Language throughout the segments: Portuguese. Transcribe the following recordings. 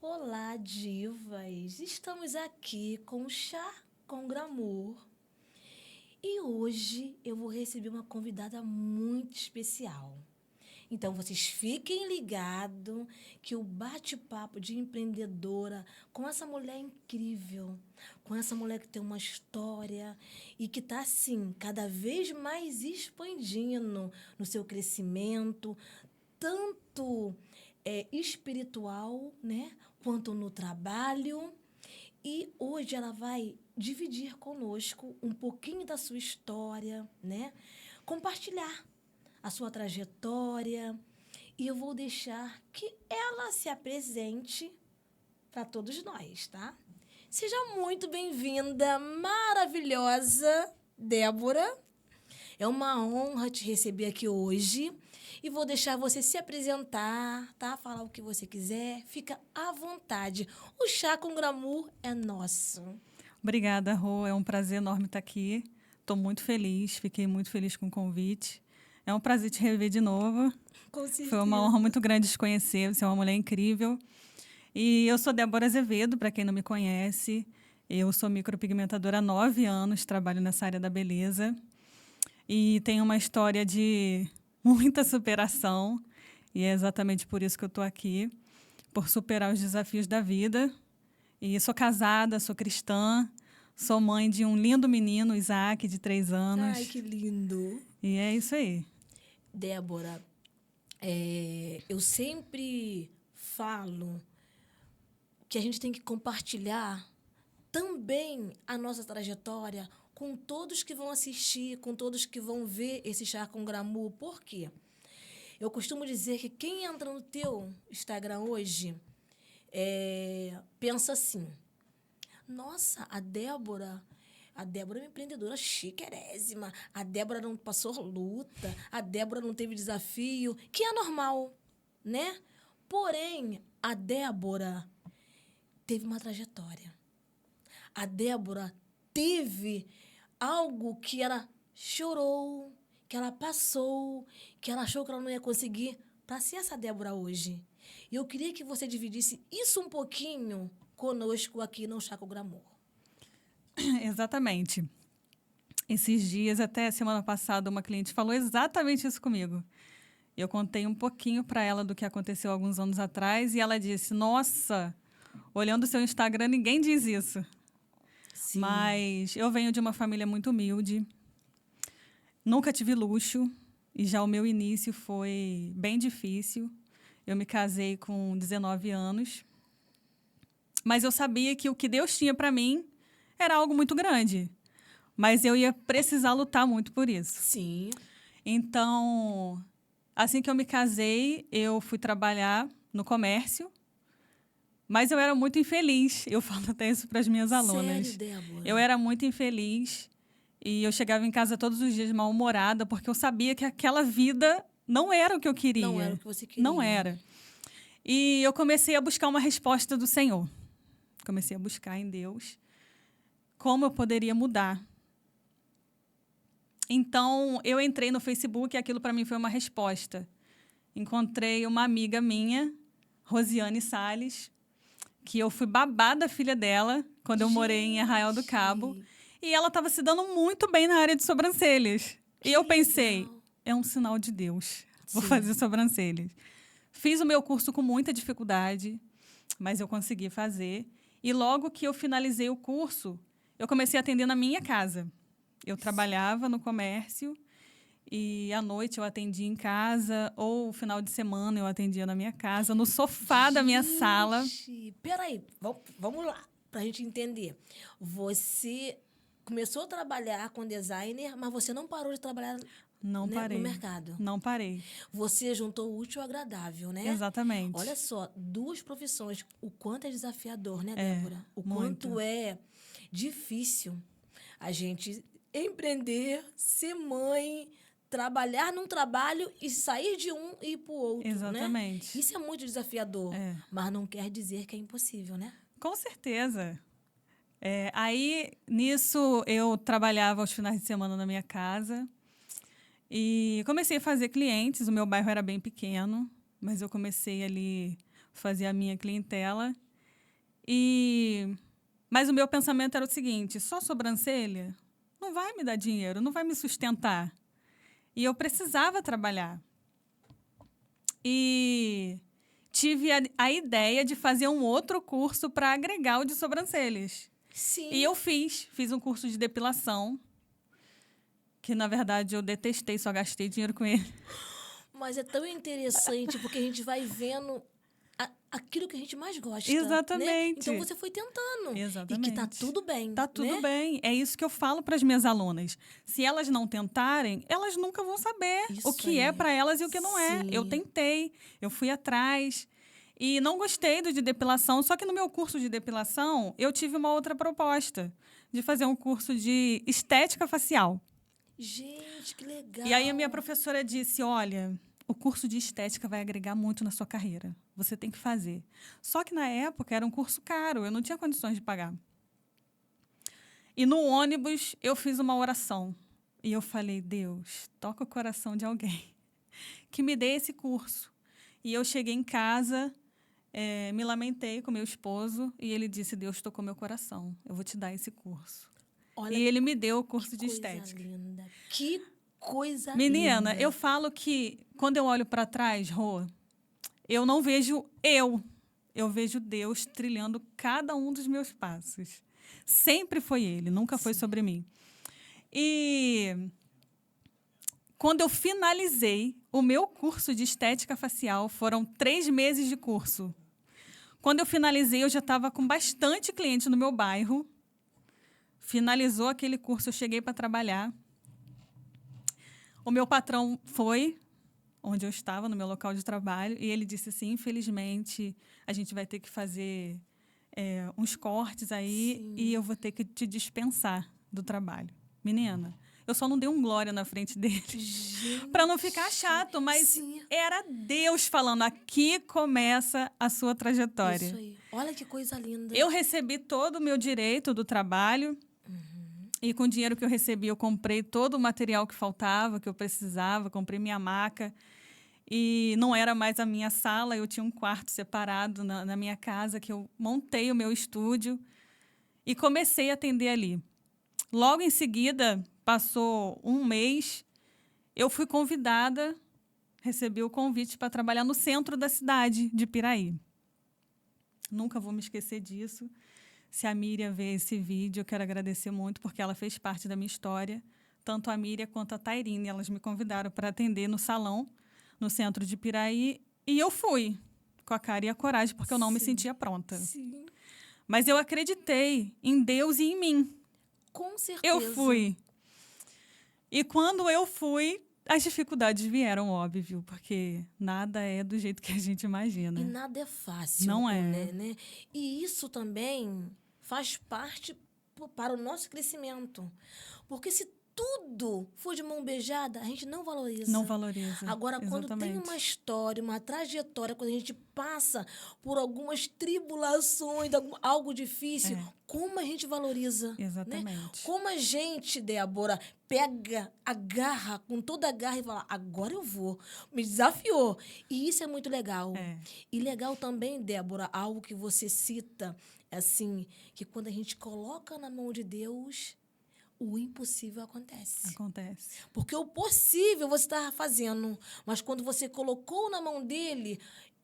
Olá, divas! Estamos aqui com Chá com Glamour. E hoje eu vou receber uma convidada muito especial. Então, vocês fiquem ligados que o bate-papo de empreendedora com essa mulher incrível, com essa mulher que tem uma história e que está, assim, cada vez mais expandindo no seu crescimento, tanto espiritual, né, quanto no trabalho. E hoje ela vai dividir conosco um pouquinho da sua história, né? Compartilhar a sua trajetória. E eu vou deixar que ela se apresente para todos nós, tá? Seja muito bem-vinda, maravilhosa Débora. É uma honra te receber aqui hoje. E vou deixar você se apresentar, tá? Falar o que você quiser. Fica à vontade. O Chá com Glamour é nosso. Obrigada, Rô. É um prazer enorme estar aqui. Estou muito feliz, fiquei muito feliz com o convite. É um prazer te rever de novo. Com certeza. Foi uma honra muito grande te conhecer. Você é uma mulher incrível. E eu sou Débora Azevedo, para quem não me conhece. Eu sou micropigmentadora há 9 anos, trabalho nessa área da beleza. E tenho uma história de muita superação. E é exatamente por isso que eu estou aqui, por superar os desafios da vida. E sou casada, sou cristã, sou mãe de um lindo menino, Isaac, de 3 anos. Ai, que lindo. E é isso aí. Débora, eu sempre falo que a gente tem que compartilhar também a nossa trajetória com todos que vão assistir, com todos que vão ver esse Chá com Glamour. Por quê? Eu costumo dizer que quem entra no teu Instagram hoje pensa assim, nossa, a Débora é uma empreendedora chiquerésima, a Débora não passou luta, a Débora não teve desafio, que é normal, né? Porém, a Débora teve uma trajetória. A Débora teve algo que ela chorou, que ela passou, que ela achou que ela não ia conseguir para ser essa Débora hoje. E eu queria que você dividisse isso um pouquinho conosco aqui no Chá com Glamour. Exatamente. Esses dias, até semana passada, uma cliente falou exatamente isso comigo. Eu contei um pouquinho para ela do que aconteceu alguns anos atrás e ela disse, nossa, olhando o seu Instagram, ninguém diz isso. Sim. Mas eu venho de uma família muito humilde, nunca tive luxo e já o meu início foi bem difícil. Eu me casei com 19 anos, mas eu sabia que o que Deus tinha para mim era algo muito grande, mas eu ia precisar lutar muito por isso. Sim. Então, assim que eu me casei, eu fui trabalhar no comércio, mas eu era muito infeliz. Eu falo até isso para as minhas alunas. Sério, Débora? Eu era muito infeliz e eu chegava em casa todos os dias mal-humorada porque eu sabia que aquela vida não era o que eu queria. Não era o que você queria. Não era. E eu comecei a buscar uma resposta do Senhor. Comecei a buscar em Deus como eu poderia mudar. Então, eu entrei no Facebook e aquilo para mim foi uma resposta. Encontrei uma amiga minha, Rosiane Salles, que eu fui babá da filha dela quando eu morei em Arraial do Cabo. E ela estava se dando muito bem na área de sobrancelhas. E eu pensei, legal. é um sinal de Deus. Vou Sim. fazer sobrancelhas. Fiz o meu curso com muita dificuldade, mas eu consegui fazer. E logo que eu finalizei o curso, eu comecei a atender na minha casa. Eu trabalhava no comércio e à noite eu atendia em casa, ou final de semana eu atendia na minha casa, no sofá da minha sala. Peraí, vamos lá, pra gente entender. Você começou a trabalhar com designer, mas você não parou de trabalhar Não parei. no mercado. Não parei. Você juntou o útil ao agradável, né? Exatamente. Olha só, 2 profissões, o quanto é desafiador, né, É, Débora? O muito. quanto é difícil a gente empreender, ser mãe, trabalhar num trabalho e sair de um e ir pro outro, Exatamente. né? Isso é muito desafiador, É. mas não quer dizer que é impossível, né? Com certeza. Aí, nisso, eu trabalhava aos finais de semana na minha casa e comecei a fazer clientes. O meu bairro era bem pequeno, mas eu comecei ali a fazer a minha clientela. Mas o meu pensamento era o seguinte: só sobrancelha não vai me dar dinheiro, não vai me sustentar. E eu precisava trabalhar. E tive a ideia de fazer um outro curso para agregar o de sobrancelhas. Sim. E eu fiz um curso de depilação, que na verdade eu detestei, só gastei dinheiro com ele. Mas é tão interessante, porque a gente vai vendo aquilo que a gente mais gosta. Exatamente. Né? Então você foi tentando. Exatamente. E que tá tudo bem. Tá tudo né? bem. É isso que eu falo para as minhas alunas. Se elas não tentarem, elas nunca vão saber Isso o que aí. é para elas e o que não é. Sim. Eu tentei, eu fui atrás. E não gostei do de depilação, só que no meu curso de depilação, eu tive uma outra proposta, de fazer um curso de estética facial. Gente, que legal. E aí a minha professora disse, olha, o curso de estética vai agregar muito na sua carreira. Você tem que fazer. Só que na época era um curso caro, eu não tinha condições de pagar. E no ônibus eu fiz uma oração. E eu falei, Deus, toca o coração de alguém que me dê esse curso. E eu cheguei em casa, me lamentei com meu esposo e ele disse, Deus tocou meu coração, eu vou te dar esse curso. Olha, e ele me deu o curso de coisa estética. Linda. Que coisa Menina, linda. eu falo que quando eu olho para trás, Rô, eu não vejo eu vejo Deus trilhando cada um dos meus passos. Sempre foi Ele, nunca foi sobre mim. E quando eu finalizei o meu curso de estética facial, foram 3 meses de curso. Quando eu finalizei, eu já estava com bastante cliente no meu bairro. Finalizou aquele curso, eu cheguei para trabalhar. O meu patrão foi onde eu estava, no meu local de trabalho, e ele disse assim, infelizmente, a gente vai ter que fazer uns cortes aí. Sim. E eu vou ter que te dispensar do trabalho. Menina, eu só não dei um glória na frente dele para não ficar chato, mas sim, era Deus falando, aqui começa a sua trajetória. Isso aí. Olha que coisa linda. Eu recebi todo o meu direito do trabalho. E com o dinheiro que eu recebi, eu comprei todo o material que faltava, que eu precisava, comprei minha maca. E não era mais a minha sala, eu tinha um quarto separado na minha casa, que eu montei o meu estúdio e comecei a atender ali. Logo em seguida, passou um mês, eu fui convidada, recebi o convite para trabalhar no centro da cidade de Piraí. Nunca vou me esquecer disso. Se a Miriam ver esse vídeo, eu quero agradecer muito, porque ela fez parte da minha história. Tanto a Miriam quanto a Tairine, elas me convidaram para atender no salão, no centro de Piraí, e eu fui, com a cara e a coragem, porque eu não me sentia pronta. Sim. Mas eu acreditei em Deus e em mim. Com certeza. Eu fui. E quando eu fui, as dificuldades vieram, óbvio, porque nada é do jeito que a gente imagina. E nada é fácil. Não é. Né? E isso também faz parte para o nosso crescimento. Porque se tudo for de mão beijada, a gente não valoriza. Não valoriza. Agora, exatamente. Quando tem uma história, uma trajetória, quando a gente passa por algumas tribulações, algo difícil, como a gente valoriza. Exatamente. Né? Como a gente, Débora, pega, agarra com toda a garra e fala, agora eu vou. Me desafiou. E isso é muito legal. E legal também, Débora, algo que você cita, assim, que quando a gente coloca na mão de Deus, o impossível acontece. Acontece. Porque o possível você estava fazendo, mas quando você colocou na mão dele,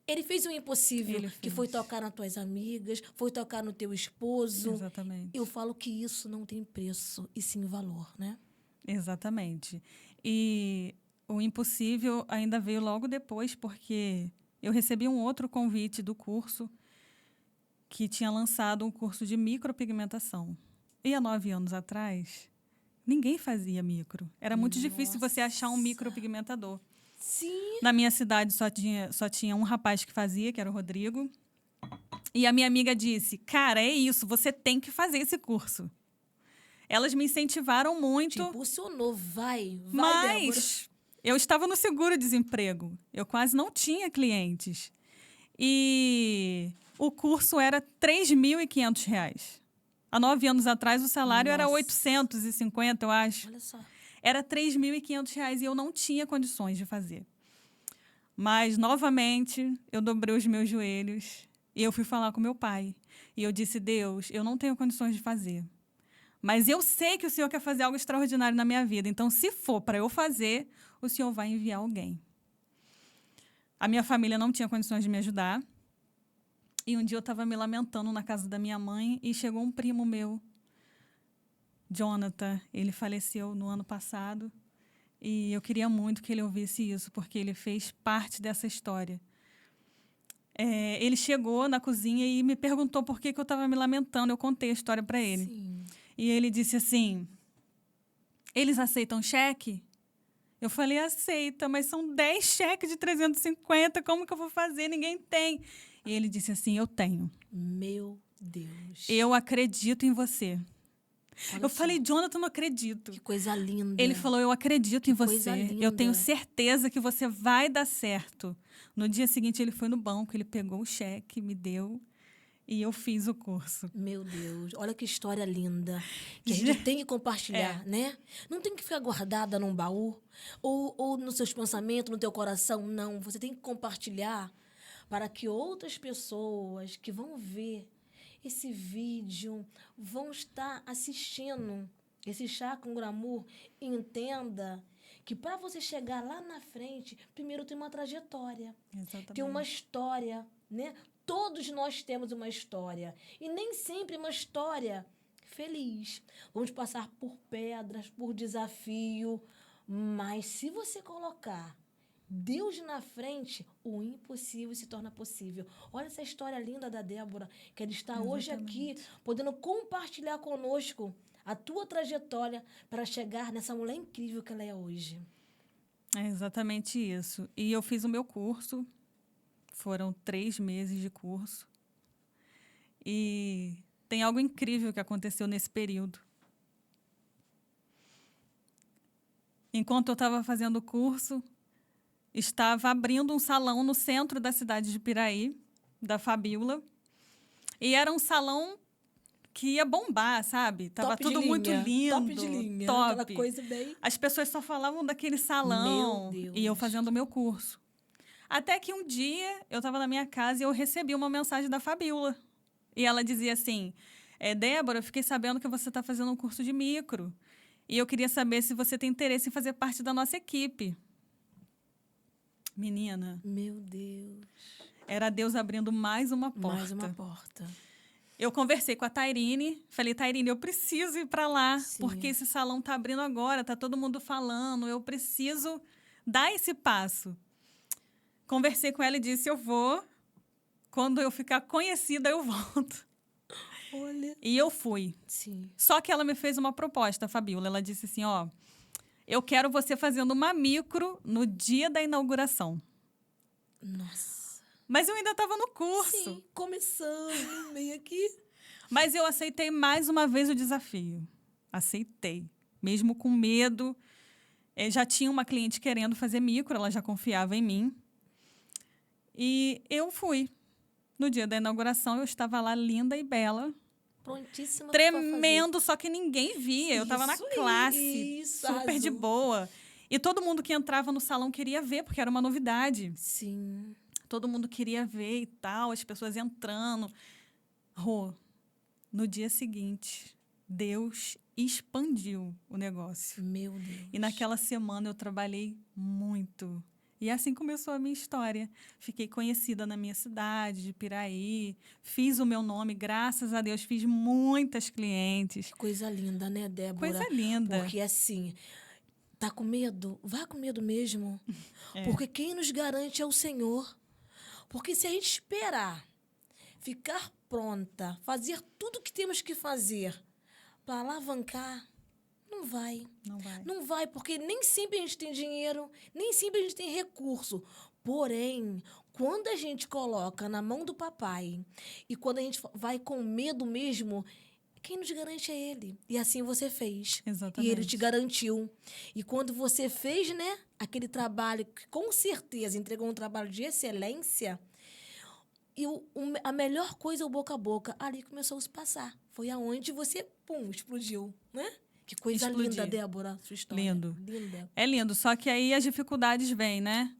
ele fez o impossível, que foi tocar nas tuas amigas, foi tocar no teu esposo. Exatamente. Eu falo que isso não tem preço, e sim valor, né? Exatamente. E o impossível ainda veio logo depois, porque eu recebi um outro convite do curso que tinha lançado um curso de micropigmentação. E há 9 anos atrás, ninguém fazia micro. Era muito difícil você achar um micropigmentador. Sim. Na minha cidade só tinha um rapaz que fazia, que era o Rodrigo. E a minha amiga disse, cara, é isso, você tem que fazer esse curso. Elas me incentivaram muito. Te impulsionou, vai, mas eu estava no seguro-desemprego. Eu quase não tinha clientes. E o curso era R$ 3.500. Há 9 anos atrás, o salário era 850, eu acho. Olha só. Era R$ 3.500 e eu não tinha condições de fazer. Mas, novamente, eu dobrei os meus joelhos e eu fui falar com meu pai. E eu disse, Deus, eu não tenho condições de fazer. Mas eu sei que o Senhor quer fazer algo extraordinário na minha vida. Então, se for para eu fazer, o Senhor vai enviar alguém. A minha família não tinha condições de me ajudar. E um dia eu estava me lamentando na casa da minha mãe e chegou um primo meu, Jonathan. Ele faleceu no ano passado. E eu queria muito que ele ouvisse isso, porque ele fez parte dessa história. Ele chegou na cozinha e me perguntou por que eu estava me lamentando. Eu contei a história para ele. Sim. E ele disse assim, eles aceitam cheque? Eu falei, aceita, mas são 10 cheques de 350, como que eu vou fazer? Ninguém tem. E ele disse assim, eu tenho. Meu Deus. Eu acredito em você. Olha Eu só, falei, Jonathan, não acredito. que coisa linda. Ele falou, eu acredito em coisa você. linda. Eu tenho certeza que você vai dar certo. No dia seguinte, ele foi no banco, ele pegou o cheque, me deu e eu fiz o curso. Meu Deus, olha que história linda. Que a gente tem que compartilhar, né? Não tem que ficar guardada num baú ou nos seus pensamentos, no teu coração. Não, você tem que compartilhar para que outras pessoas que vão ver esse vídeo, vão estar assistindo esse Chá com Glamour, entenda que para você chegar lá na frente, primeiro tem uma trajetória, Exatamente. tem uma história, né? Todos nós temos uma história. E nem sempre uma história feliz. Vamos passar por pedras, por desafio. Mas se você colocar Deus na frente, o impossível se torna possível. Olha essa história linda da Débora, que ela está hoje aqui, podendo compartilhar conosco a tua trajetória para chegar nessa mulher incrível que ela é hoje. É exatamente isso. E eu fiz o meu curso. Foram 3 meses de curso. E tem algo incrível que aconteceu nesse período. Enquanto eu estava fazendo o curso, estava abrindo um salão no centro da cidade de Piraí, da Fabíola. E era um salão que ia bombar, sabe? Tava Top de tudo muito linha, lindo. top de linha, top. aquela coisa bem... As pessoas só falavam daquele salão. Meu Deus. E eu fazendo o meu curso. Até que um dia eu estava na minha casa e eu recebi uma mensagem da Fabíola. E ela dizia assim, Débora, eu fiquei sabendo que você está fazendo um curso de micro. E eu queria saber se você tem interesse em fazer parte da nossa equipe. Menina. Meu Deus. Era Deus abrindo mais uma porta. Mais uma porta. Eu conversei com a Tairine, falei, Tairine, eu preciso ir para lá, Sim. porque esse salão está abrindo agora, está todo mundo falando, eu preciso dar esse passo. Conversei com ela e disse, eu vou, quando eu ficar conhecida, eu volto. Olha. E eu fui. Sim. Só que ela me fez uma proposta, Fabíola, ela disse assim, eu quero você fazendo uma micro no dia da inauguração. Nossa. Mas eu ainda estava no curso. Sim, começando, meio aqui. Mas eu aceitei mais uma vez o desafio. Aceitei. Mesmo com medo. Já tinha uma cliente querendo fazer micro, ela já confiava em mim. E eu fui. No dia da inauguração, eu estava lá linda e bela. Prontíssima. Tremendo, só que ninguém via. Eu estava na classe. Super arrasou. de boa. E todo mundo que entrava no salão queria ver, porque era uma novidade. Sim. Todo mundo queria ver e tal, as pessoas entrando. No dia seguinte, Deus expandiu o negócio. Meu Deus. E naquela semana eu trabalhei muito. E assim começou a minha história. Fiquei conhecida na minha cidade, de Piraí. Fiz o meu nome, graças a Deus, fiz muitas clientes. Que coisa linda, né, Débora? Coisa linda. Porque assim, tá com medo? Vá com medo mesmo. É. Porque quem nos garante é o Senhor. Porque se a gente esperar, ficar pronta, fazer tudo o que temos que fazer para alavancar, não vai. Não vai. Não vai, porque nem sempre a gente tem dinheiro, nem sempre a gente tem recurso. Porém, quando a gente coloca na mão do papai e quando a gente vai com medo mesmo, quem nos garante é ele. E assim você fez. Exatamente. E ele te garantiu. E quando você fez, né, aquele trabalho que com certeza entregou um trabalho de excelência, e a melhor coisa é o boca a boca. Ali começou a se passar. Foi aonde você, pum, explodiu, né? Que coisa Explodi. linda, Débora, sua história. Lindo. Linda. É lindo, só que aí as dificuldades vêm, né?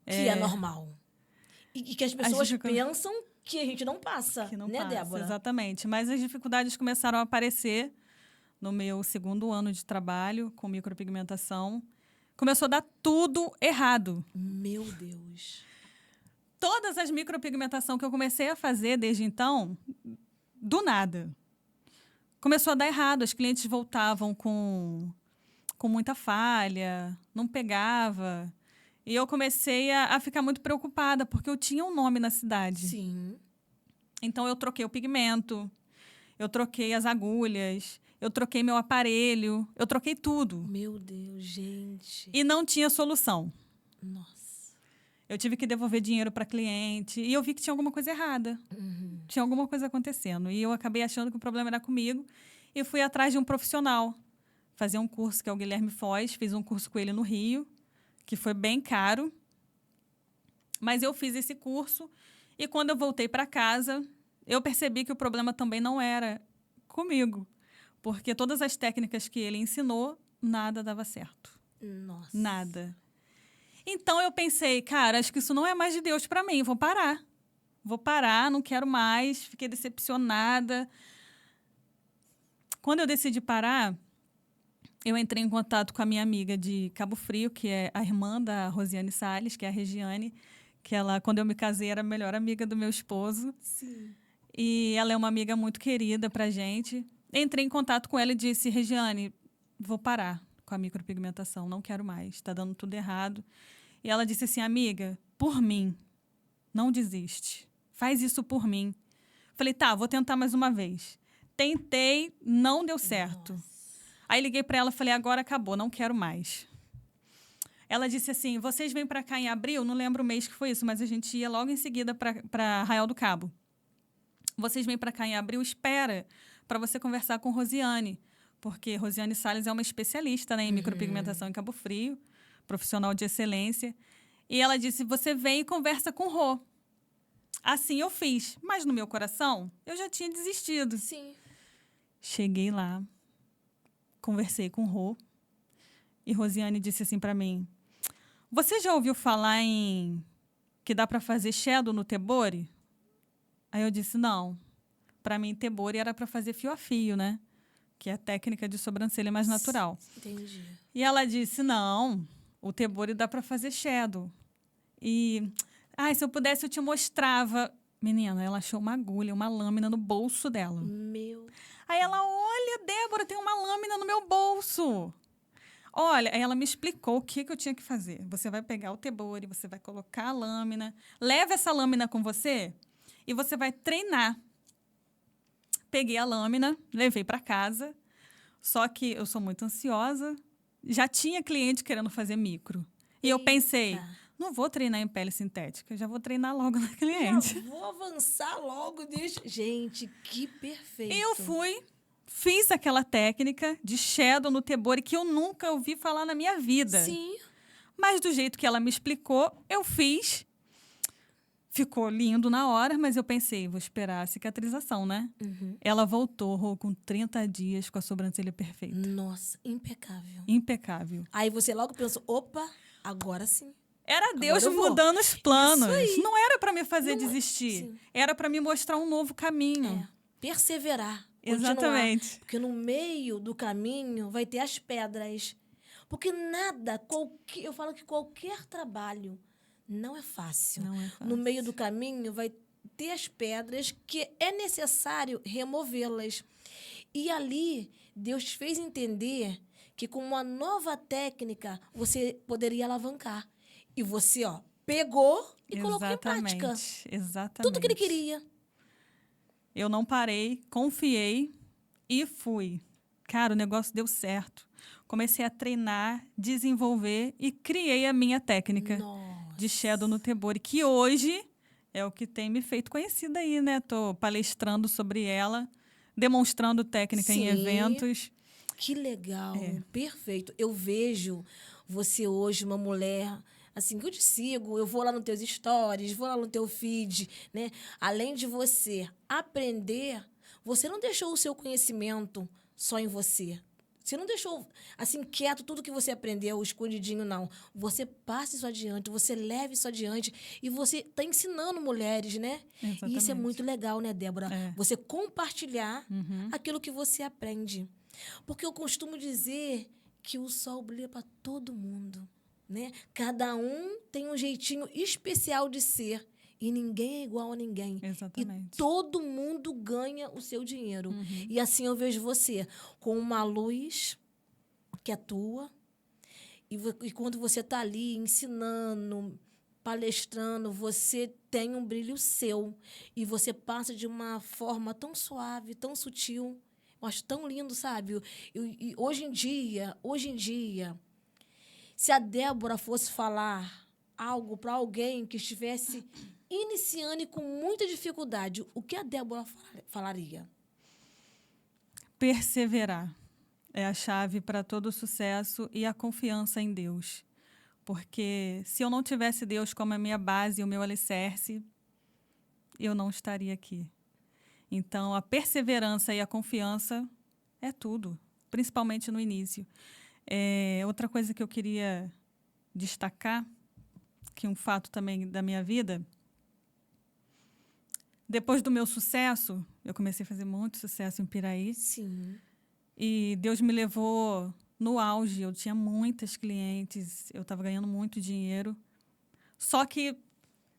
Que é normal. E que as pessoas pensam que a gente não passa, Que não né, passa, Débora? exatamente. Mas as dificuldades começaram a aparecer no meu segundo ano de trabalho com micropigmentação. Começou a dar tudo errado. Meu Deus. Todas as micropigmentação que eu comecei a fazer desde então, do nada. Começou a dar errado. As clientes voltavam com muita falha, não pegava. E eu comecei a ficar muito preocupada, porque eu tinha um nome na cidade. Sim. Então, eu troquei o pigmento, eu troquei as agulhas, eu troquei meu aparelho, eu troquei tudo. Meu Deus, gente. E não tinha solução. Nossa. Eu tive que devolver dinheiro para cliente e eu vi que tinha alguma coisa errada. Tinha alguma coisa acontecendo. E eu acabei achando que o problema era comigo e fui atrás de um profissional. Fazer um curso que é o Guilherme Foz. Fiz um curso com ele no Rio, que foi bem caro. Mas eu fiz esse curso e quando eu voltei para casa, eu percebi que o problema também não era comigo. Porque todas as técnicas que ele ensinou, nada dava certo. Nossa. Nada. Então eu pensei, cara, acho que isso não é mais de Deus para mim, vou parar. Vou parar, não quero mais, fiquei decepcionada. Quando eu decidi parar, eu entrei em contato com a minha amiga de Cabo Frio, que é a irmã da Rosiane Salles, que é a Regiane, que ela, quando eu me casei, era a melhor amiga do meu esposo. Sim. E ela é uma amiga muito querida pra gente. Entrei em contato com ela e disse, Regiane, vou parar com a micropigmentação, não quero mais, está dando tudo errado. E ela disse assim, amiga, por mim, não desiste, faz isso por mim. Falei, tá, vou tentar mais uma vez. Tentei, não deu certo. Nossa. Aí liguei para ela e falei, agora acabou, não quero mais. Ela disse assim, vocês vêm para cá em abril? Não lembro o mês que foi isso, mas a gente ia logo em seguida para Arraial do Cabo. Vocês vêm para cá em abril, espera para você conversar com Rosiane, porque Rosiane Salles é uma especialista, né, em micropigmentação em Cabo Frio, profissional de excelência. E ela disse, você vem e conversa com Rô. Assim eu fiz, mas no meu coração eu já tinha desistido. Sim. Cheguei lá, conversei com Rô e Rosiane disse assim para mim, você já ouviu falar em que dá para fazer shadow no Tebori? Aí eu disse, não. Para mim, Tebori era para fazer fio a fio, né? Que é a técnica de sobrancelha mais natural. Entendi. E ela disse, não, o Tebori dá para fazer shadow. E, se eu pudesse, eu te mostrava. Menina, ela achou uma agulha, uma lâmina no bolso dela. Meu. Aí ela, olha, Débora, tem uma lâmina no meu bolso. Olha, aí ela me explicou o que eu tinha que fazer. Você vai pegar o Tebori, você vai colocar a lâmina, leva essa lâmina com você e você vai treinar. Peguei a lâmina, levei para casa, só que eu sou muito ansiosa, já tinha cliente querendo fazer micro. E eu pensei, não vou treinar em pele sintética, já vou treinar logo na cliente. Já vou avançar logo. Gente, que perfeito. Eu fui, fiz aquela técnica de shadow no Tebori que eu nunca ouvi falar na minha vida. Sim. Mas do jeito que ela me explicou, eu fiz. Ficou lindo na hora, mas eu pensei, vou esperar a cicatrização, né? Ela voltou, Rô, com 30 dias com a sobrancelha perfeita. Nossa, impecável. Impecável. Aí você logo pensou, opa, agora sim. Era Deus eu vou. mudando os planos. Isso aí. Não era para me fazer Não é- desistir. sim. Era para me mostrar um novo caminho. É, perseverar. Continuar. Exatamente. Porque no meio do caminho vai ter as pedras. Porque nada, eu falo que qualquer trabalho não é fácil. Não é fácil. No meio do caminho vai ter as pedras que é necessário removê-las. E ali, Deus te fez entender que com uma nova técnica você poderia alavancar. E você, pegou e colocou em prática. Exatamente. Tudo que ele queria. Eu não parei, confiei e fui. Cara, o negócio deu certo. Comecei a treinar, desenvolver e criei a minha técnica de shadow no Tebori, que hoje é o que tem me feito conhecida aí, né? Tô palestrando sobre ela, demonstrando técnica em eventos. Que legal, perfeito. Eu vejo você hoje, uma mulher, assim, que eu te sigo, eu vou lá nos teus stories, vou lá no teu feed, né? Além de você aprender, você não deixou o seu conhecimento só em você. Você não deixou, assim, quieto tudo que você aprendeu, escondidinho, não. Você passa isso adiante, você leva isso adiante e você está ensinando mulheres, né? E isso é Exatamente. muito legal, né, Débora? É. Você compartilhar Uhum. aquilo que você aprende. Porque eu costumo dizer que o sol brilha para todo mundo, né? Cada um tem um jeitinho especial de ser e ninguém é igual a ninguém. E Exatamente. todo mundo ganha o seu dinheiro. E assim eu vejo você, com uma luz que é tua, e quando você está ali ensinando, palestrando, você tem um brilho seu. E você passa de uma forma tão suave, tão sutil. Eu acho tão lindo, sabe? E hoje em dia, se a Débora fosse falar algo para alguém que estivesse iniciando e com muita dificuldade, o que a Débora falaria? Perseverar é a chave para todo o sucesso e a confiança em Deus. Porque se eu não tivesse Deus como a minha base e o meu alicerce, eu não estaria aqui. Então, a perseverança e a confiança é tudo, principalmente no início. Outra coisa que eu queria destacar, que um fato também da minha vida, depois do meu sucesso, eu comecei a fazer muito sucesso em Piraí. Sim. E Deus me levou no auge. Eu tinha muitas clientes, eu estava ganhando muito dinheiro. Só que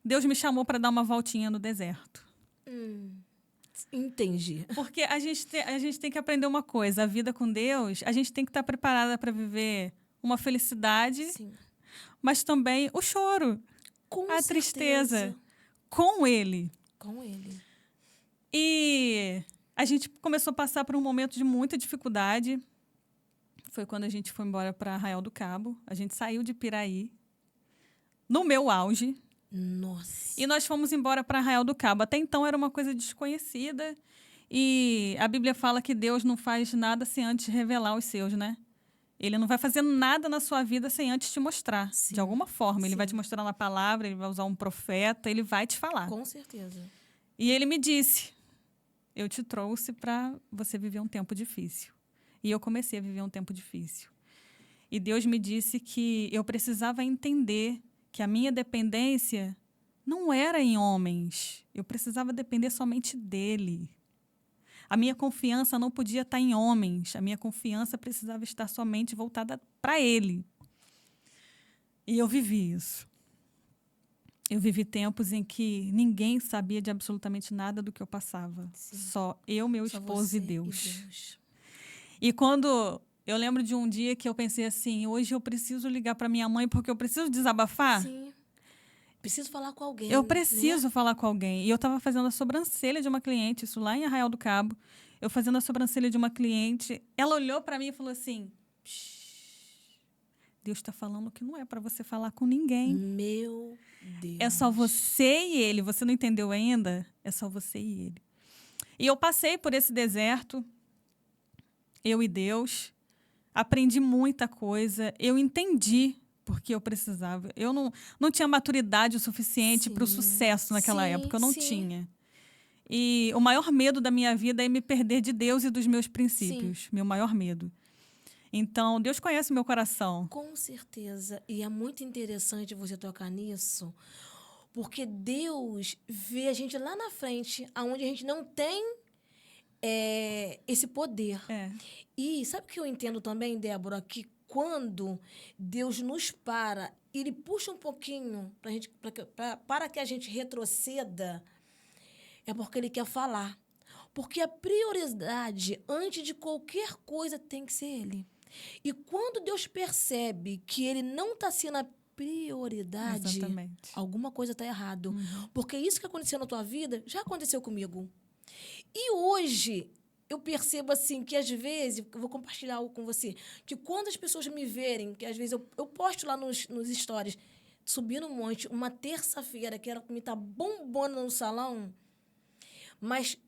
Deus me chamou para dar uma voltinha no deserto. Entendi. Porque a gente tem que aprender uma coisa: a vida com Deus, a gente tem que estar preparada para viver uma felicidade, Sim. mas também o choro, Com a certeza. tristeza com Ele. Com ele. E a gente começou a passar por um momento de muita dificuldade. Foi quando a gente foi embora para Arraial do Cabo. A gente saiu de Piraí, no meu auge, Nossa. e nós fomos embora para Arraial do Cabo. Até então era uma coisa desconhecida. E a Bíblia fala que Deus não faz nada sem antes revelar os seus, né? Ele não vai fazer nada na sua vida sem antes te mostrar. Sim. De alguma forma. Ele vai Sim. te mostrar na palavra, ele vai usar um profeta, ele vai te falar. Com certeza. E ele me disse: eu te trouxe para você viver um tempo difícil. E eu comecei a viver um tempo difícil. E Deus me disse que eu precisava entender que a minha dependência não era em homens. Eu precisava depender somente dele. A minha confiança não podia estar em homens. A minha confiança precisava estar somente voltada para ele. E eu vivi isso. Eu vivi tempos em que ninguém sabia de absolutamente nada do que eu passava. Sim. Só eu, meu Só esposo você e Deus. Deus. E quando eu lembro de um dia que eu pensei assim: hoje eu preciso ligar para minha mãe porque eu preciso desabafar. Sim. Preciso falar com alguém. Eu preciso né? falar com alguém. E eu estava fazendo a sobrancelha de uma cliente, isso lá em Arraial do Cabo. Eu fazendo a sobrancelha de uma cliente. Ela olhou para mim e falou assim: Deus está falando que não é para você falar com ninguém. Meu Deus. É só você e ele. Você não entendeu ainda? É só você e ele. E eu passei por esse deserto, eu e Deus. Aprendi muita coisa. Eu entendi porque eu precisava. Eu não tinha maturidade o suficiente para o Sim. sucesso naquela Sim, época. Eu não sim. tinha. E o maior medo da minha vida é me perder de Deus e dos meus princípios. Meu maior medo. Então, Deus conhece o meu coração. Com certeza. E é muito interessante você tocar nisso, porque Deus vê a gente lá na frente, aonde a gente não tem esse poder. É. E sabe o que eu entendo também, Débora? Que quando Deus nos para, Ele puxa um pouquinho para que a gente retroceda, é porque Ele quer falar. Porque a prioridade, antes de qualquer coisa, tem que ser Ele. E quando Deus percebe que Ele não está sendo a prioridade, Exatamente. alguma coisa está errado. Porque isso que aconteceu na tua vida já aconteceu comigo. E hoje eu percebo assim que às vezes, eu vou compartilhar algo com você, que quando as pessoas me verem, que às vezes eu posto lá nos stories, subir no monte, uma terça-feira, que era para mim estar bombando no salão, mas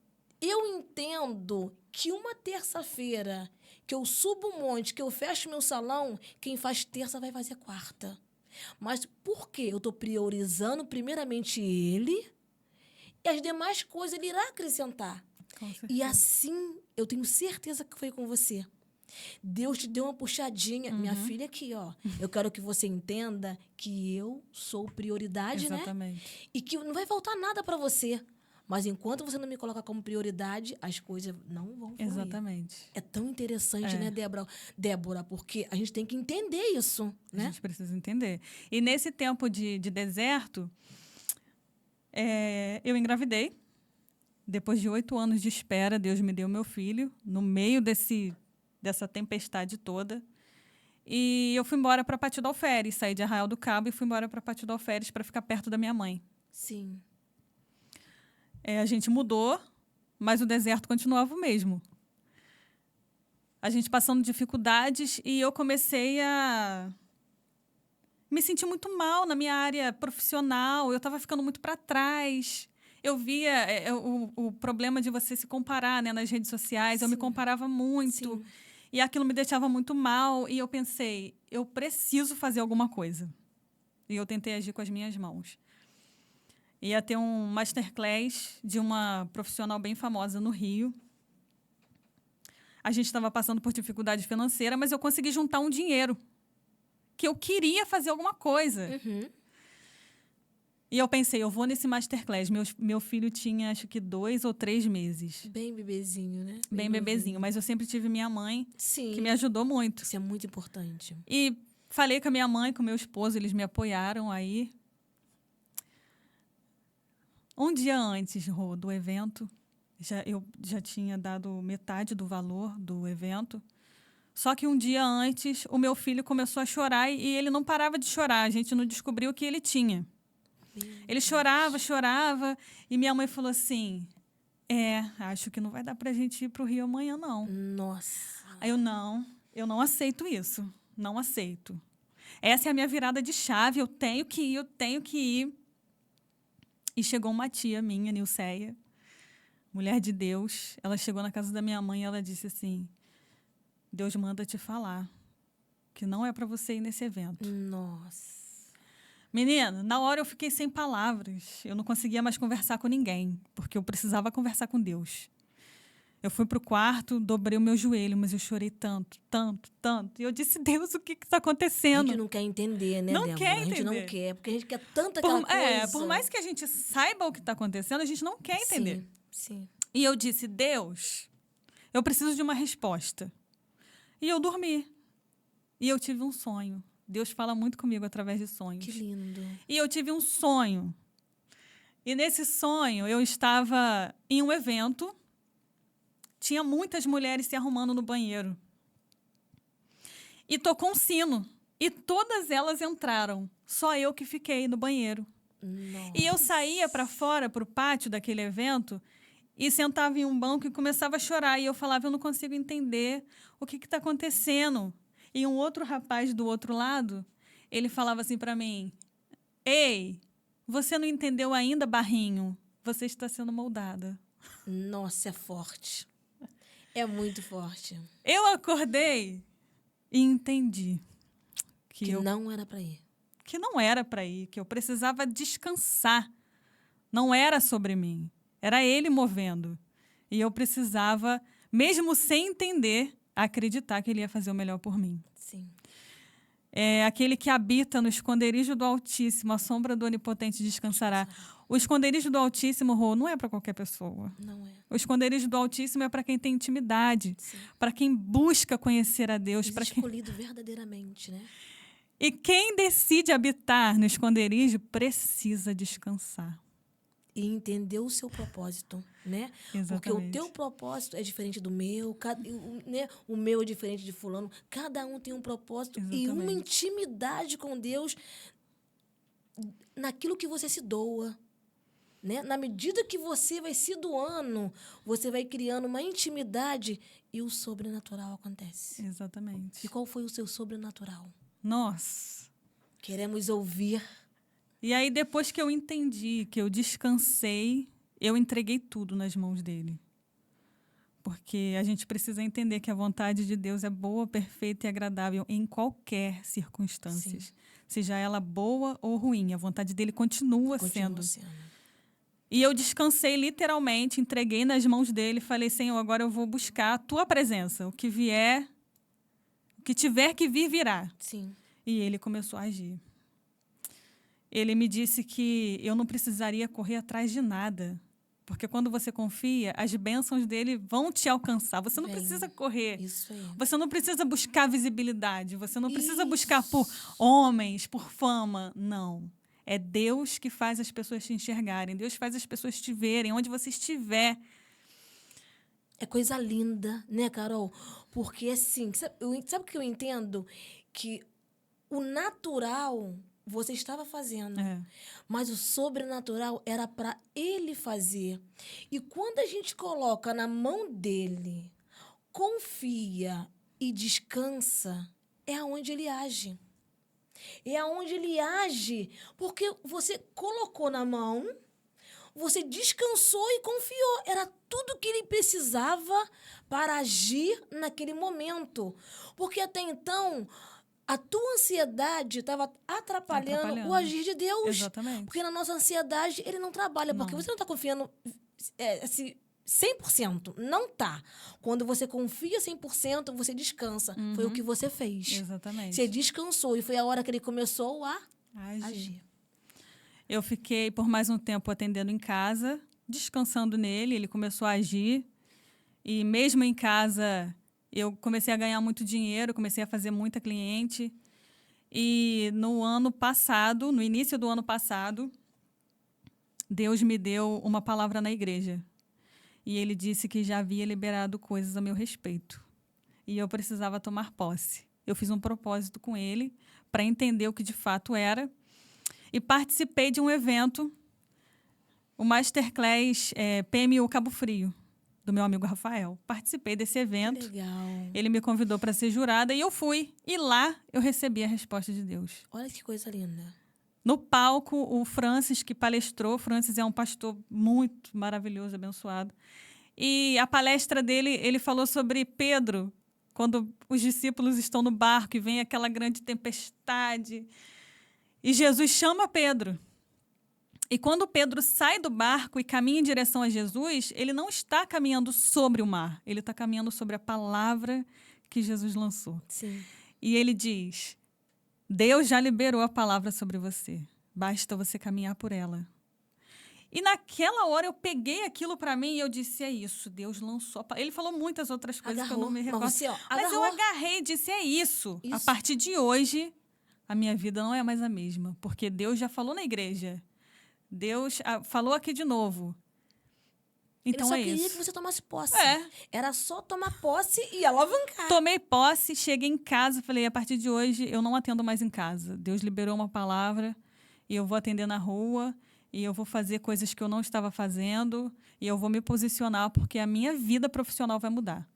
eu entendo que uma terça-feira que eu subo um monte, que eu fecho meu salão, quem faz terça vai fazer quarta. Mas por quê? Eu estou priorizando primeiramente ele e as demais coisas ele irá acrescentar. Com certeza. E assim, eu tenho certeza que foi com você. Deus te deu uma puxadinha. Minha filha aqui, ó. Eu quero que você entenda que eu sou prioridade, né? Exatamente. E que não vai faltar nada para você. Mas enquanto você não me colocar como prioridade, as coisas não vão fluir. Exatamente. É tão interessante, né, Débora? Porque a gente tem que entender isso, A né? gente precisa entender. E nesse tempo de deserto, eu engravidei. Depois de 8 anos de espera, Deus me deu meu filho, no meio dessa tempestade toda. E eu fui embora para Pati do Alferes, saí de Arraial do Cabo e fui embora para Pati do Alferes para ficar perto da minha mãe. Sim. A gente mudou, mas o deserto continuava o mesmo. A gente passando dificuldades e eu comecei a me sentir muito mal na minha área profissional. Eu estava ficando muito para trás. Eu via o problema de você se comparar, né, nas redes sociais. Eu me comparava muito. Sim. E aquilo me deixava muito mal. E eu pensei, eu preciso fazer alguma coisa. E eu tentei agir com as minhas mãos. Ia ter um masterclass de uma profissional bem famosa no Rio. A gente estava passando por dificuldade financeira, mas eu consegui juntar um dinheiro. Que eu queria fazer alguma coisa. Uhum. E eu pensei, eu vou nesse masterclass. Meu filho tinha, acho que 2 ou 3 meses. Bem bebezinho, né? Bem bebezinho. Mas eu sempre tive minha mãe, Sim. que me ajudou muito. Isso é muito importante. E falei com a minha mãe, com o meu esposo, eles me apoiaram aí. Um dia antes, Rô, do evento, eu já tinha dado metade do valor do evento. Só que um dia antes, o meu filho começou a chorar e ele não parava de chorar. A gente não descobriu o que ele tinha. Ele chorava, chorava. E minha mãe falou assim, acho que não vai dar pra gente ir pro Rio amanhã, não. Nossa. Aí eu não aceito isso. Não aceito. Essa é a minha virada de chave. Eu tenho que ir, eu tenho que ir. E chegou uma tia minha, Nilceia, mulher de Deus. Ela chegou na casa da minha mãe e ela disse assim, Deus manda te falar que não é para você ir nesse evento. Nossa. Menina, na hora eu fiquei sem palavras. Eu não conseguia mais conversar com ninguém, porque eu precisava conversar com Deus. Eu fui pro quarto, dobrei o meu joelho, mas eu chorei tanto, tanto, tanto. E eu disse, Deus, o que está A acontecendo? gente não quer entender, né, Não Débora? quer A gente não entender. quer, porque a gente quer tanto aquela coisa. Por mais que a gente saiba o que está acontecendo, a gente não quer entender. Sim. E eu disse, Deus, eu preciso de uma resposta. E eu dormi. E eu tive um sonho. Deus fala muito comigo através de sonhos. Que lindo. E eu tive um sonho. E nesse sonho, eu estava em um evento. Tinha muitas mulheres se arrumando no banheiro. E tocou um sino. E todas elas entraram. Só eu que fiquei no banheiro. Nossa. E eu saía para fora, para o pátio daquele evento, e sentava em um banco e começava a chorar. E eu falava, eu não consigo entender o que está acontecendo. E um outro rapaz do outro lado, ele falava assim para mim, ei, você não entendeu ainda, barrinho? Você está sendo moldada. Nossa, é forte. É muito forte. Eu acordei e entendi Que não era para ir. Que não era para ir, que eu precisava descansar. Não era sobre mim. Era ele movendo. E eu precisava, mesmo sem entender, acreditar que ele ia fazer o melhor por mim. Sim. É aquele que habita no esconderijo do Altíssimo, a sombra do Onipotente descansará. O esconderijo do Altíssimo, Rô, não é para qualquer pessoa. Não é. O esconderijo do Altíssimo é para quem tem intimidade, para quem busca conhecer a Deus. Para quem... escolhido verdadeiramente, né? E quem decide habitar no esconderijo precisa descansar. E entender o seu propósito, né? Exatamente. Porque o teu propósito é diferente do meu, né? O meu é diferente de fulano. Cada um tem um propósito. Exatamente. E uma intimidade com Deus naquilo que você se doa. Né? Na medida que você vai se doando, você vai criando uma intimidade e o sobrenatural acontece. Exatamente. E qual foi o seu sobrenatural? Nossa! Queremos ouvir. E aí, depois que eu entendi, que eu descansei, eu entreguei tudo nas mãos dele. Porque a gente precisa entender que a vontade de Deus é boa, perfeita e agradável em qualquer circunstância. Seja ela boa ou ruim, a vontade dele continua sendo. E eu descansei literalmente, entreguei nas mãos dele, falei, Senhor, agora eu vou buscar a tua presença. O que vier, que tiver que vir, virá. Sim. E ele começou a agir. Ele me disse que eu não precisaria correr atrás de nada. Porque quando você confia, as bênçãos dele vão te alcançar. Você não Vem. precisa correr. Isso aí. Você não precisa buscar visibilidade. Você não precisa buscar por homens, por fama. Não. É Deus que faz as pessoas te enxergarem. Deus faz as pessoas te verem onde você estiver. É coisa linda, né, Carol? Porque, assim, sabe o que eu entendo? Que o natural você estava fazendo, mas o sobrenatural era para ele fazer. E quando a gente coloca na mão dele, confia e descansa, é aonde ele age. É aonde ele age, porque você colocou na mão, você descansou e confiou. Era tudo que ele precisava para agir naquele momento. Porque até então, a tua ansiedade estava atrapalhando o agir de Deus. Exatamente. Porque na nossa ansiedade, ele não trabalha. Porque você não está confiando assim, 100%. Não tá. Quando você confia 100%, você descansa. Foi o que você fez. Exatamente. Você descansou. E foi a hora que ele começou a agir. Eu fiquei por mais um tempo atendendo em casa, descansando nele. Ele começou a agir. E mesmo em casa, eu comecei a ganhar muito dinheiro, comecei a fazer muita cliente. E no ano passado, no início do ano passado, Deus me deu uma palavra na igreja. E ele disse que já havia liberado coisas a meu respeito. E eu precisava tomar posse. Eu fiz um propósito com ele para entender o que de fato era. E participei de um evento, o Masterclass PMU Cabo Frio, do meu amigo Rafael. Participei desse evento. Que legal. Ele me convidou para ser jurada e eu fui. E lá eu recebi a resposta de Deus. Olha que coisa linda. No palco, o Francis, que palestrou. Francis é um pastor muito maravilhoso, abençoado. E a palestra dele, ele falou sobre Pedro, quando os discípulos estão no barco e vem aquela grande tempestade. E Jesus chama Pedro. E quando Pedro sai do barco e caminha em direção a Jesus, ele não está caminhando sobre o mar. Ele está caminhando sobre a palavra que Jesus lançou. Sim. E ele diz, Deus já liberou a palavra sobre você. Basta você caminhar por ela. E naquela hora eu peguei aquilo para mim e eu disse, é isso, Deus lançou a palavra. Ele falou muitas outras coisas que eu não me recordo. Mas eu agarrei e disse, é isso. A partir de hoje, a minha vida não é mais a mesma. Porque Deus já falou na igreja. Deus falou aqui de novo. Então ele só queria que você tomasse posse. Era só tomar posse e alavancar. Tomei posse, cheguei em casa, falei, a partir de hoje eu não atendo mais em casa. Deus liberou uma palavra e eu vou atender na rua e eu vou fazer coisas que eu não estava fazendo e eu vou me posicionar porque a minha vida profissional vai mudar.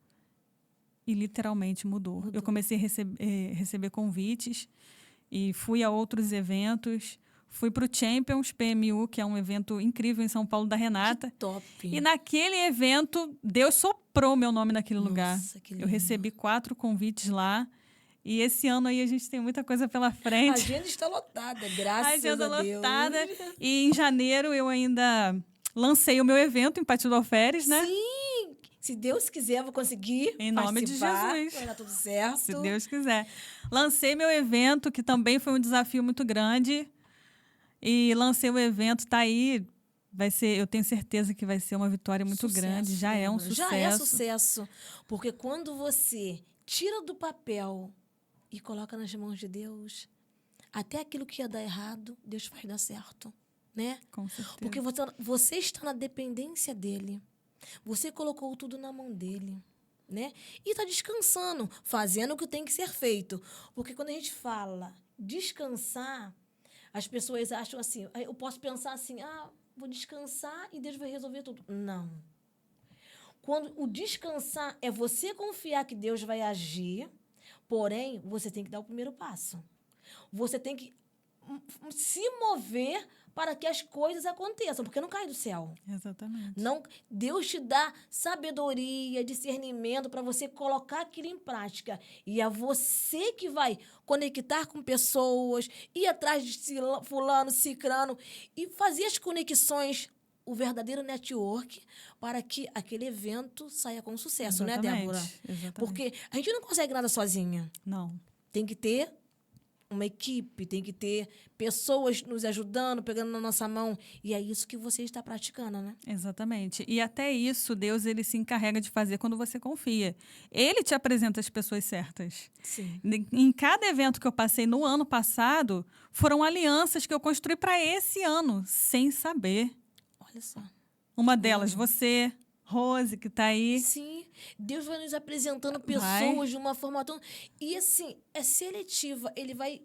E literalmente mudou. Eu comecei a receber convites e fui a outros eventos. Fui para o Champions PMU, que é um evento incrível em São Paulo, da Renata. Que top. E naquele evento, Deus soprou meu nome naquele lugar. Que eu recebi 4 convites lá. E esse ano aí a gente tem muita coisa pela frente. A agenda está lotada, graças a Deus. A agenda lotada. E em janeiro eu ainda lancei o meu evento em Pati do Alferes, né? Sim! Se Deus quiser, eu vou conseguir em nome de Jesus. Vai dar tudo certo. Se Deus quiser. Lancei meu evento, que também foi um desafio muito grande. E lancei o evento, tá aí. Vai ser, eu tenho certeza que vai ser uma vitória muito grande. Já é um sucesso. Já é sucesso. Porque quando você tira do papel e coloca nas mãos de Deus, até aquilo que ia dar errado, Deus faz dar certo. Né? Com certeza. Porque você está na dependência dele. Você colocou tudo na mão dele. Né? E está descansando, fazendo o que tem que ser feito. Porque quando a gente fala descansar, as pessoas acham assim, eu posso pensar assim, vou descansar e Deus vai resolver tudo. Não. Quando o descansar é você confiar que Deus vai agir, porém, você tem que dar o primeiro passo. Você tem que se mover para que as coisas aconteçam, porque não cai do céu. Exatamente. Não, Deus te dá sabedoria, discernimento para você colocar aquilo em prática. E é você que vai conectar com pessoas, ir atrás de fulano, cicrano e fazer as conexões o verdadeiro network para que aquele evento saia com sucesso, né, Exatamente, Débora? exatamente. Porque a gente não consegue nada sozinha. Não. Tem que ter uma equipe, tem que ter pessoas nos ajudando, pegando na nossa mão. E é isso que você está praticando, né? Exatamente. E até isso, Deus ele se encarrega de fazer quando você confia. Ele te apresenta as pessoas certas. Sim. Em cada evento que eu passei no ano passado, foram alianças que eu construí para esse ano, sem saber. Olha só. Uma delas, você, Rose, que está aí. Sim, Deus vai nos apresentando Vai. pessoas de uma forma tão... E, assim, é seletiva. Ele vai...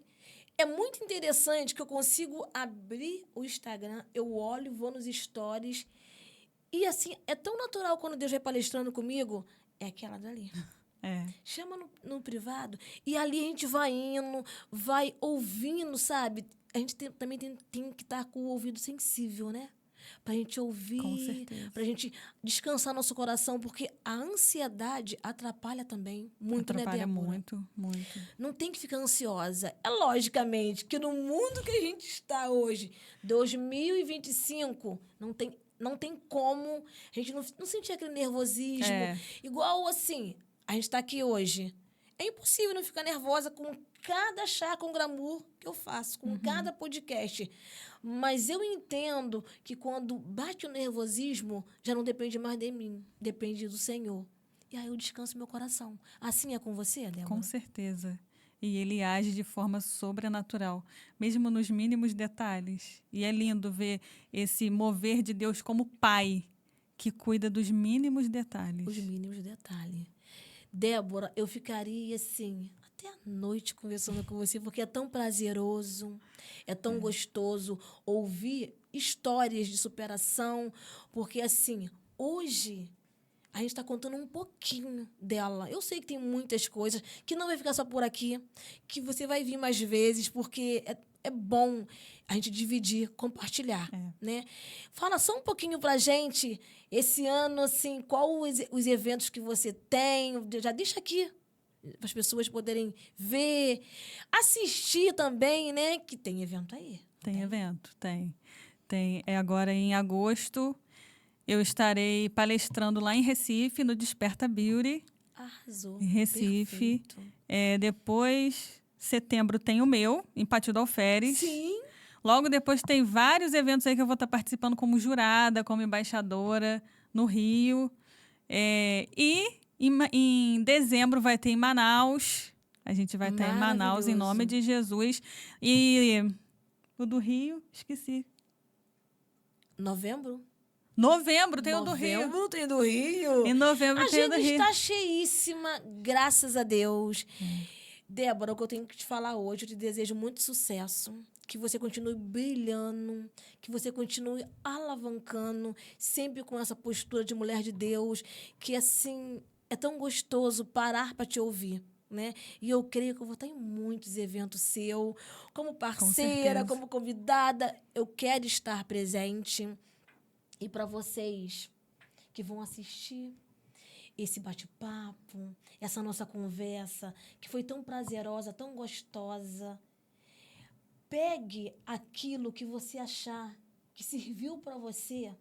É muito interessante que eu consigo abrir o Instagram, eu olho, vou nos stories. E, assim, é tão natural quando Deus vai palestrando comigo. É aquela dali. É. Chama no privado. E ali a gente vai indo, vai ouvindo, sabe? A gente também tem que estar com o ouvido sensível, né? Pra gente Com ouvir, certeza. pra gente descansar nosso coração, porque a ansiedade atrapalha também muito, né, Atrapalha Débora? muito, muito. Não tem que ficar ansiosa. É logicamente que no mundo que a gente está hoje, 2025, não tem como a gente não sentir aquele nervosismo. É. Igual assim, a gente está aqui hoje. É impossível não ficar nervosa com cada chá com glamour que eu faço, com cada podcast. Mas eu entendo que quando bate o nervosismo, já não depende mais de mim, depende do Senhor. E aí eu descanso meu coração. Assim é com você, Débora? Com certeza. E ele age de forma sobrenatural, mesmo nos mínimos detalhes. E é lindo ver esse mover de Deus como pai, que cuida dos mínimos detalhes. Os mínimos detalhes. Débora, eu ficaria assim, até a noite conversando com você, porque é tão prazeroso, é tão gostoso ouvir histórias de superação, porque assim, hoje a gente está contando um pouquinho dela. Eu sei que tem muitas coisas, que não vai ficar só por aqui, que você vai vir mais vezes, porque é bom a gente dividir, compartilhar, né? Fala só um pouquinho pra gente, esse ano, assim, qual os eventos que você tem, já deixa aqui, para as pessoas poderem ver, assistir também, né? Que tem evento aí. Tem evento? Tem. Tem. É agora em agosto. Eu estarei palestrando lá em Recife, no Desperta Beauty, Arrasou. em Recife. Perfeito. Depois, setembro, tem o meu, em Pátio do Alferes. Sim. Logo depois tem vários eventos aí que eu vou estar participando como jurada, como embaixadora, no Rio. Em dezembro vai ter em Manaus. A gente vai estar em Manaus, em nome de Jesus. E o do Rio, esqueci. Novembro Tem o do Rio. Novembro tem do Rio. Em novembro tem o do A gente Rio. está cheíssima, graças a Deus. Débora, o que eu tenho que te falar hoje, eu te desejo muito sucesso. Que você continue brilhando, que você continue alavancando, sempre com essa postura de mulher de Deus, que assim, é tão gostoso parar para te ouvir. Né? E eu creio que eu vou estar em muitos eventos seu, como parceira, como convidada. Eu quero estar presente. E para vocês que vão assistir esse bate-papo, essa nossa conversa, que foi tão prazerosa, tão gostosa, pegue aquilo que você achar que serviu para você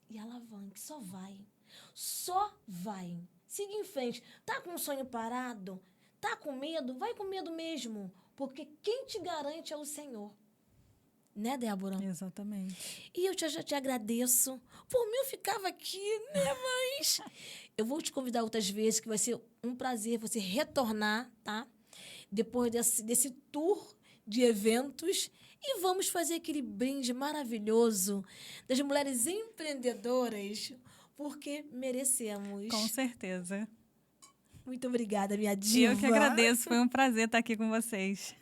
e alavanque. Só vai. Só vai. Siga em frente. Tá com um sonho parado? Tá com medo? Vai com medo mesmo. Porque quem te garante é o Senhor. Né, Débora? Exatamente. E eu já te agradeço. Por mim, eu ficava aqui, né? Mas eu vou te convidar outras vezes, que vai ser um prazer você retornar, tá? Depois desse tour de eventos. E vamos fazer aquele brinde maravilhoso das mulheres empreendedoras, porque merecemos. Com certeza. Muito obrigada, minha diva. Eu que agradeço. Foi um prazer estar aqui com vocês.